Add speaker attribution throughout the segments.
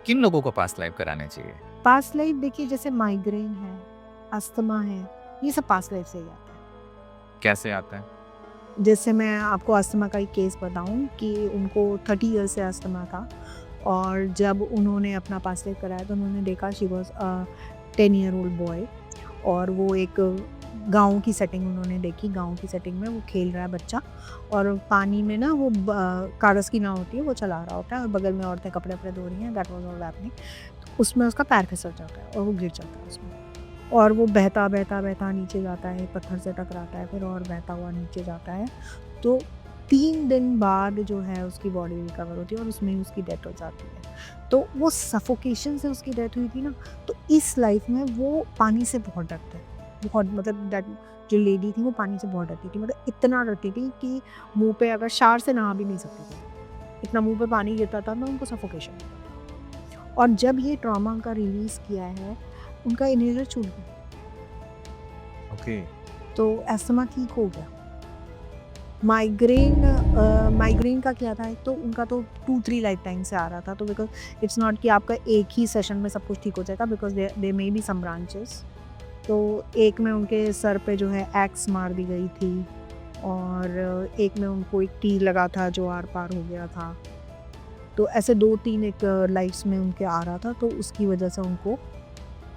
Speaker 1: किन लोगों को पास्ट लाइफ कराने चाहिए?
Speaker 2: पास्ट लाइफ देखिए, जैसे माइग्रेन है, अस्थमा है, ये सब पास्ट लाइफ से ही आता है।
Speaker 1: कैसे आता है?
Speaker 2: जैसे मैं आपको अस्थमा का एक केस बताऊँ कि उनको 30 ईयर्स से अस्थमा था, और जब उन्होंने अपना पास्ट लाइफ कराया तो उन्होंने देखा she was 10 year old boy, और वो एक गाँव की सेटिंग उन्होंने देखी। गाँव की सेटिंग में वो खेल रहा है बच्चा, और पानी में ना वो कागज़ की नाव होती है, वो चला रहा होता है, और बगल में औरतें कपड़े-वपड़े धो रही हैं, दैट वाज़ ऑल हैपनिंग। तो उसमें उसका पैर फिसल जाता है और वो गिर जाता है उसमें, और वो बहता, बहता, बहता नीचे जाता है, पत्थर से टकराता है, फिर और बहता हुआ नीचे जाता है। तो 3 दिन बाद जो है उसकी बॉडी रिकवर होती है, और उसमें ही उसकी डेथ हो जाती है। तो वो सफोकेशन से उसकी डेथ हुई थी ना, तो इस लाइफ में वो पानी से बहुत डरते हैं। बहुत, मतलब दैट जो लेडी थी वो पानी से बहुत डरती थी, मतलब इतना डरती थी कि मुँह पे अगर शावर से नहा भी नहीं सकती थी। इतना मुँह पे पानी गिरता था ना, उनको सफोकेशन होता था। और जब ये ट्रॉमा उनका रिलीज़ किया है, उनका इन्हेलर छूट गया,
Speaker 1: ओके।
Speaker 2: तो अस्थमा ठीक हो गया। माइग्रेन का क्या था, एक तो उनका तो 2-3 लाइफ टाइम से आ रहा था, तो बिकॉज़ इट्स नॉट कि आपका एक ही सेशन में सब कुछ ठीक हो जाएगा, because there may be some branches. तो एक में उनके सर पे जो है एक्स मार दी गई थी, और एक में उनको एक तीर लगा था जो आर-पार हो गया था। तो ऐसे 2-3 एक लाइफ़्स में उनके आ रहा था, तो उसकी वजह से उनको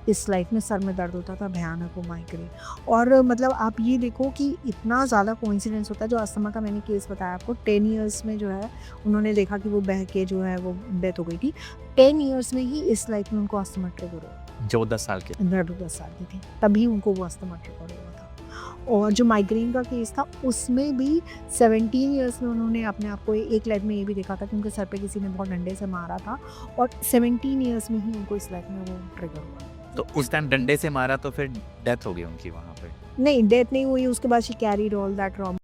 Speaker 2: इस लाइफ में सर में दर्द होता था भयानक, वो माइग्रेन। और मतलब आप ये देखो कि इतना ज़्यादा कोइंसिडेंस होता है, जो अस्थमा का मैंने केस बताया आपको, 10 इयर्स में जो है उन्होंने देखा कि वो बह के जो है वो डेथ हो गई थी। 10 इयर्स में ही इस लाइफ में उनको अस्थमा ट्रिगर हुआ।
Speaker 1: जो 10 साल के।
Speaker 2: डेढ़ 10 साल की थी, तभी उनको वो अस्थमा ट्रिगर हुआ था। और जो माइग्रेन का केस था, उसमें भी 17 इयर्स में उन्होंने अपने आप को एक लाइफ में ये भी देखा था कि उनके सर पे किसी ने बहुत डंडे से मारा था, और 17 इयर्स में ही उनको इस लाइफ में वो ट्रिगर हुआ।
Speaker 1: तो उस टाइम डंडे से मारा तो फिर डेथ हो गई उनकी वहाँ पे?
Speaker 2: नहीं, डेथ नहीं हुई, उसके बाद she carried all that trauma.